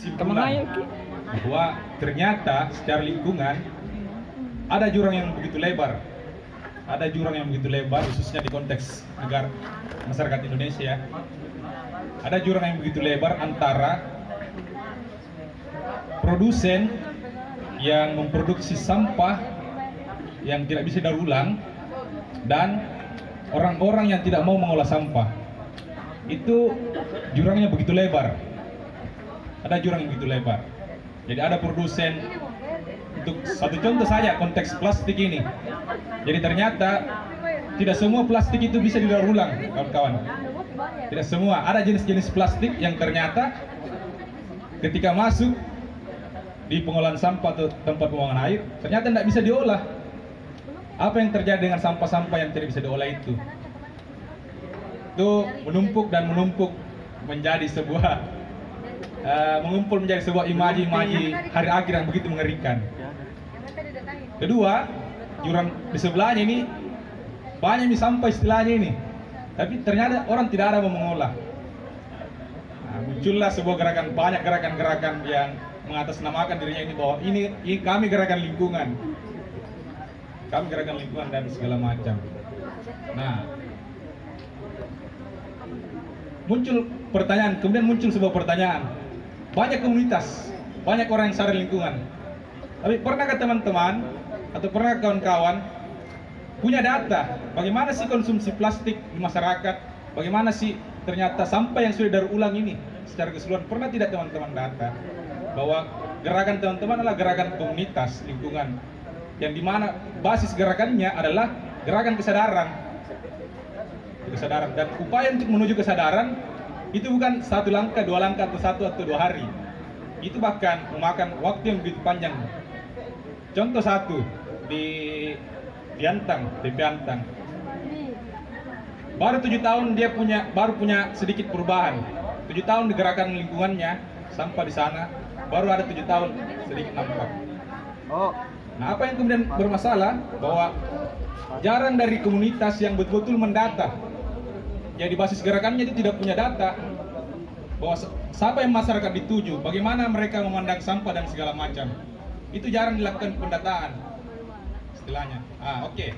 kesimpulan bahwa ternyata secara lingkungan ada jurang yang begitu lebar, khususnya di konteks negara masyarakat Indonesia. Ada jurang yang begitu lebar antara produsen yang memproduksi sampah yang tidak bisa daur ulang dan orang-orang yang tidak mau mengolah sampah. Itu jurangnya begitu lebar. Ada jurang yang begitu lebar. Jadi ada produsen, untuk satu contoh saja konteks plastik ini. Jadi ternyata tidak semua plastik itu bisa didaur ulang, kawan-kawan. Tidak semua. Ada jenis-jenis plastik yang ternyata ketika masuk di pengolahan sampah atau tempat pembuangan air, ternyata tidak bisa diolah. Apa yang terjadi dengan sampah-sampah yang tidak bisa diolah itu? Itu menumpuk menjadi sebuah mengumpul menjadi sebuah imaji-imaji hari akhir yang begitu mengerikan. Kedua, jurang di sebelahnya ini banyak sampah istilahnya ini, tapi ternyata orang tidak ada mau mengolah. Muncullah sebuah gerakan, banyak gerakan-gerakan yang mengatasnamakan dirinya ini bahwa ini kami gerakan lingkungan, dan segala macam. Nah, muncul pertanyaan, kemudian muncul sebuah pertanyaan. Banyak komunitas, banyak orang yang sadar lingkungan. Tapi pernahkah teman-teman atau pernah kawan-kawan punya data bagaimana sih konsumsi plastik di masyarakat? Bagaimana sih ternyata sampah yang sudah daur ulang ini secara keseluruhan? Pernah tidak teman-teman data bahwa gerakan teman-teman adalah gerakan komunitas lingkungan yang dimana basis gerakannya adalah gerakan kesadaran dan upaya untuk menuju kesadaran itu bukan satu langkah, dua langkah, atau satu atau 2 hari. Itu bahkan memakan waktu yang begitu panjang. Contoh satu di Antang, DP Antang. Baru 7 tahun dia baru punya sedikit perubahan. 7 tahun di gerakan lingkungannya, sampah di sana, baru ada 7 tahun sedikit nampak. Nah, apa yang kemudian bermasalah bahwa jarang dari komunitas yang betul-betul mendata. Jadi basis gerakannya itu tidak punya data bahwa siapa yang masyarakat dituju, bagaimana mereka memandang sampah dan segala macam. Itu jarang dilakukan pendataan istilahnya. Oke.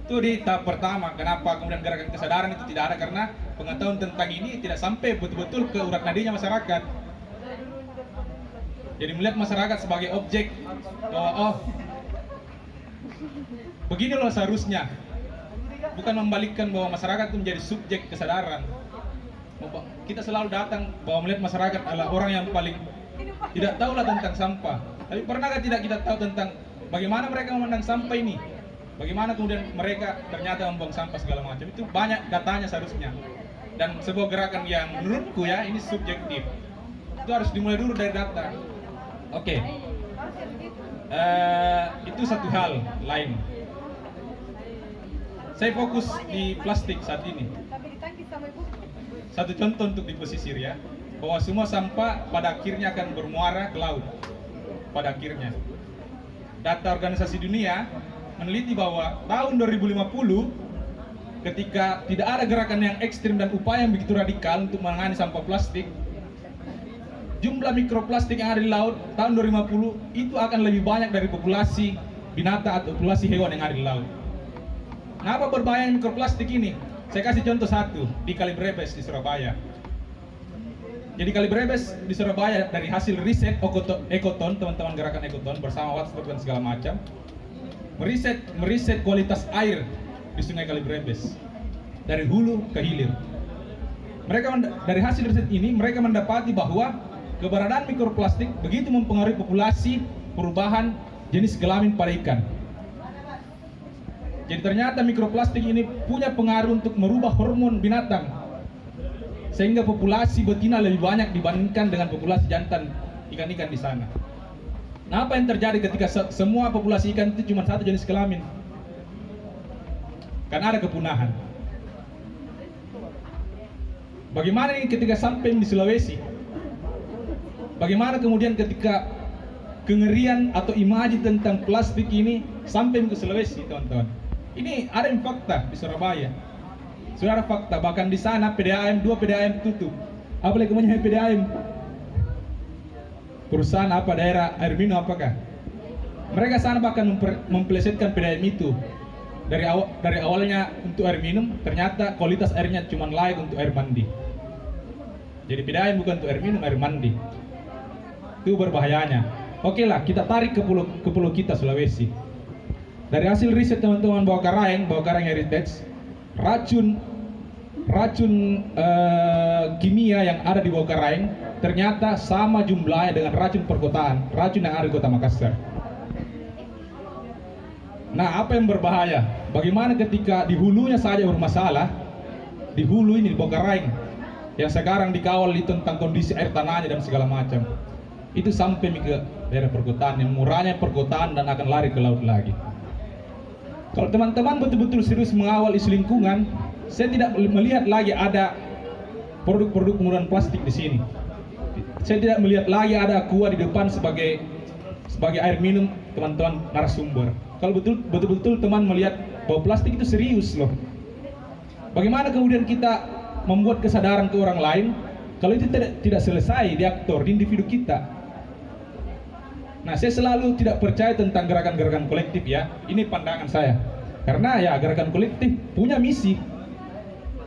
Itu di tahap pertama. Kenapa kemudian gerakan kesadaran itu tidak ada? Karena pengetahuan tentang ini tidak sampai betul-betul ke urat nadinya masyarakat. Jadi melihat masyarakat sebagai objek bahwa begini loh seharusnya. Bukan membalikkan bahwa masyarakat itu menjadi subjek kesadaran. Kita selalu datang bahwa melihat masyarakat adalah orang yang paling tidak tahulah tentang sampah. Tapi pernahkah tidak kita tahu tentang bagaimana mereka memandang sampah ini? Bagaimana kemudian mereka ternyata membuang sampah segala macam? Itu banyak datanya seharusnya. Dan sebuah gerakan yang menurutku ya ini subjektif. Itu harus dimulai dulu dari data. Oke. Itu satu hal lain. Saya fokus di plastik saat ini. Satu contoh untuk di pesisir ya, bahwa semua sampah pada akhirnya akan bermuara ke laut. Pada akhirnya. Data organisasi dunia meneliti bahwa tahun 2050 ketika tidak ada gerakan yang ekstrim dan upaya yang begitu radikal untuk menangani sampah plastik, jumlah mikroplastik yang ada di laut tahun 2050 itu akan lebih banyak dari populasi binatang atau populasi hewan yang ada di laut. Nah, apa berbahaya mikroplastik ini? Saya kasih contoh satu di Kali Brebes di Surabaya. Jadi Kali Brebes di Surabaya dari hasil riset Ekoton, teman-teman gerakan Ekoton bersama WhatsApp dan segala macam, meriset kualitas air di Sungai Kali Brebes dari hulu ke hilir. Dari hasil riset ini mereka mendapati bahwa keberadaan mikroplastik begitu mempengaruhi populasi perubahan jenis kelamin pada ikan. Jadi ternyata mikroplastik ini punya pengaruh untuk merubah hormon binatang sehingga populasi betina lebih banyak dibandingkan dengan populasi jantan ikan-ikan di sana. Nah, apa yang terjadi ketika semua populasi ikan itu cuma satu jenis kelamin? Karena ada kepunahan. Bagaimana ini ketika sampai di Sulawesi? Bagaimana kemudian ketika kengerian atau imaji tentang plastik ini sampai ke Sulawesi, teman-teman? Ini ada yang fakta di Surabaya. Sudah ada fakta, bahkan di sana PDAM 2 PDAM tutup. Apalagi kemudian PDAM. perusahaan apa daerah air minum apakah? Mereka sana bahkan mempelesetkan PDAM itu. Dari awalnya untuk air minum, ternyata kualitas airnya cuma layak untuk air mandi. Jadi PDAM bukan untuk air minum, air mandi. Itu berbahayanya. Oke lah, kita tarik ke pulau kita, Sulawesi. Dari hasil riset teman-teman Bawah Karaeng Heritage, racun kimia yang ada di Bawah Karaeng ternyata sama jumlahnya dengan racun perkotaan, racun yang ada di Kota Makassar. Nah, apa yang berbahaya? Bagaimana ketika di hulunya saja bermasalah, di hulu ini, di Bawah Karaeng, yang sekarang dikawal itu tentang kondisi air tanahnya dan segala macam. Itu sampai ke daerah perkotaan, yang murahnya perkotaan dan akan lari ke laut lagi. Kalau teman-teman betul-betul serius mengawal isu lingkungan, saya tidak melihat lagi ada produk-produk penggunaan plastik di sini. Saya tidak melihat lagi ada aqua di depan sebagai air minum teman-teman narasumber. Kalau betul-betul teman melihat bahwa plastik itu serius loh. Bagaimana kemudian kita membuat kesadaran ke orang lain kalau itu tidak selesai di aktor, di individu kita. Nah, saya selalu tidak percaya tentang gerakan-gerakan kolektif ya. Ini pandangan saya. Karena ya gerakan kolektif punya misi.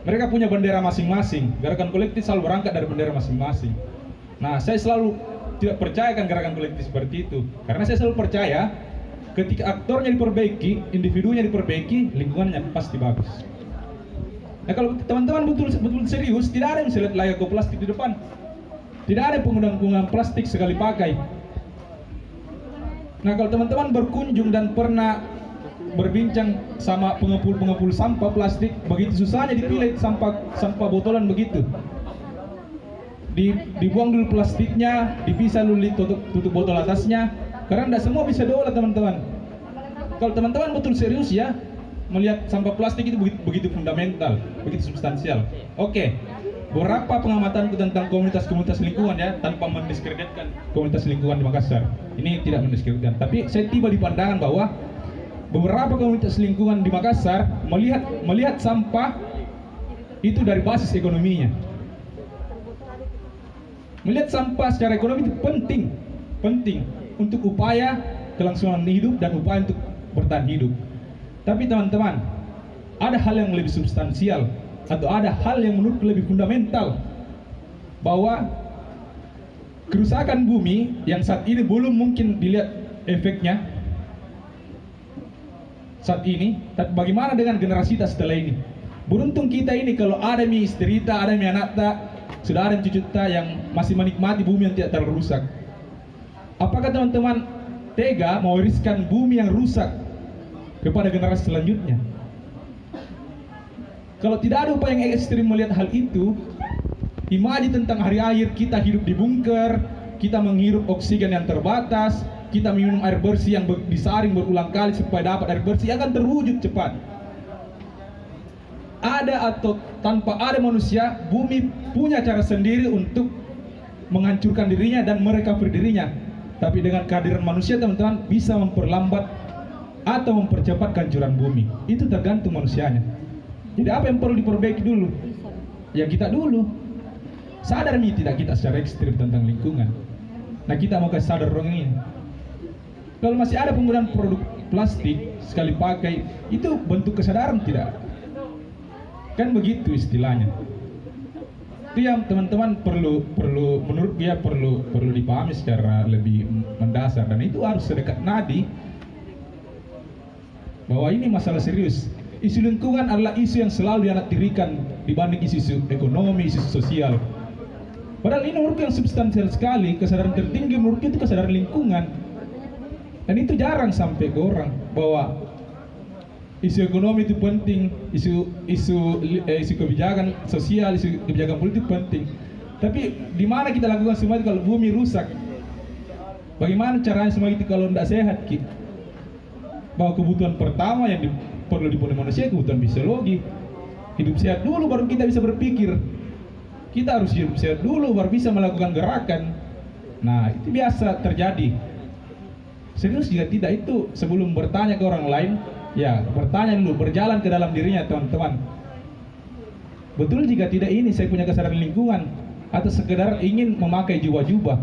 Mereka punya bendera masing-masing. Gerakan kolektif selalu berangkat dari bendera masing-masing. Nah, saya selalu tidak percayakan gerakan kolektif seperti itu. Karena saya selalu percaya ketika aktornya diperbaiki, individunya diperbaiki, lingkungannya pasti bagus. Nah, kalau teman-teman betul serius, tidak ada yang bisa lihat layak ke plastik di depan. Tidak ada penggunaan plastik sekali pakai. Nah, kalau teman-teman berkunjung dan pernah berbincang sama pengepul sampah plastik, begitu susahnya dipilih sampah botolan begitu. Dibuang dulu plastiknya, dipisah dulu tutup botol atasnya, karena tidak semua bisa diolah teman-teman. Kalau teman-teman betul serius ya, melihat sampah plastik itu begitu fundamental, begitu substansial. Oke, beberapa pengamatanku tentang komunitas lingkungan ya, tanpa mendiskreditkan komunitas lingkungan di Makassar. Ini tidak mendiskreditkan, tapi saya tiba di pandangan bahwa beberapa komunitas lingkungan di Makassar melihat sampah itu dari basis ekonominya. Melihat sampah secara ekonomi itu penting untuk upaya kelangsungan hidup dan upaya untuk bertahan hidup. Tapi teman-teman, ada hal yang lebih substansial atau ada hal yang menurutku lebih fundamental, bahwa kerusakan bumi yang saat ini belum mungkin dilihat efeknya saat ini, tapi bagaimana dengan generasi kita setelah ini? Beruntung kita ini kalau ada istri kita, ada anak kita, sudah ada cucu kita yang masih menikmati bumi yang tidak terlalu rusak. Apakah teman-teman tega mewariskan bumi yang rusak kepada generasi selanjutnya? Kalau tidak ada upaya yang ekstrim melihat hal itu, imaji tentang hari akhir kita hidup di bunker, kita menghirup oksigen yang terbatas, kita minum air bersih yang disaring berulang kali supaya dapat air bersih, akan terwujud cepat. Ada atau tanpa ada manusia, bumi punya cara sendiri untuk menghancurkan dirinya dan merecover dirinya. Tapi dengan kehadiran manusia, teman-teman, bisa memperlambat atau mempercepat kehancuran bumi. Itu tergantung manusianya. Jadi apa yang perlu diperbaiki dulu? Ya kita dulu. Sadar tidak kita secara ekstrim tentang lingkungan. Nah, kita mau kasih sadar orang ini. Kalau masih ada penggunaan produk plastik sekali pakai, itu bentuk kesadaran tidak? Kan begitu istilahnya. Itu yang teman-teman perlu menurut dia perlu dipahami secara lebih mendasar, dan itu harus sedekat nadi bahwa ini masalah serius. Isu lingkungan adalah isu yang selalu dianaktirikan dibanding isu ekonomi, isu sosial. Padahal ini menurutku yang substansial sekali. Kesadaran tertinggi menurutku itu kesadaran lingkungan, dan itu jarang sampai ke orang bahwa isu ekonomi itu penting, isu kebijakan sosial, isu kebijakan politik penting. Tapi di mana kita lakukan semua itu kalau bumi rusak? Bagaimana caranya semua itu kalau tidak sehat? Bahwa kebutuhan pertama yang perlu dipenuhi manusia kebutuhan fisiologi. Hidup sehat dulu baru kita bisa berpikir. Kita harus hidup sehat dulu baru bisa melakukan gerakan. Nah, itu biasa terjadi. Serius jika tidak, itu sebelum bertanya ke orang lain, ya bertanya dulu, berjalan ke dalam dirinya teman-teman. Betul jika tidak ini saya punya kesadaran lingkungan atau sekedar ingin memakai jubah-jubah.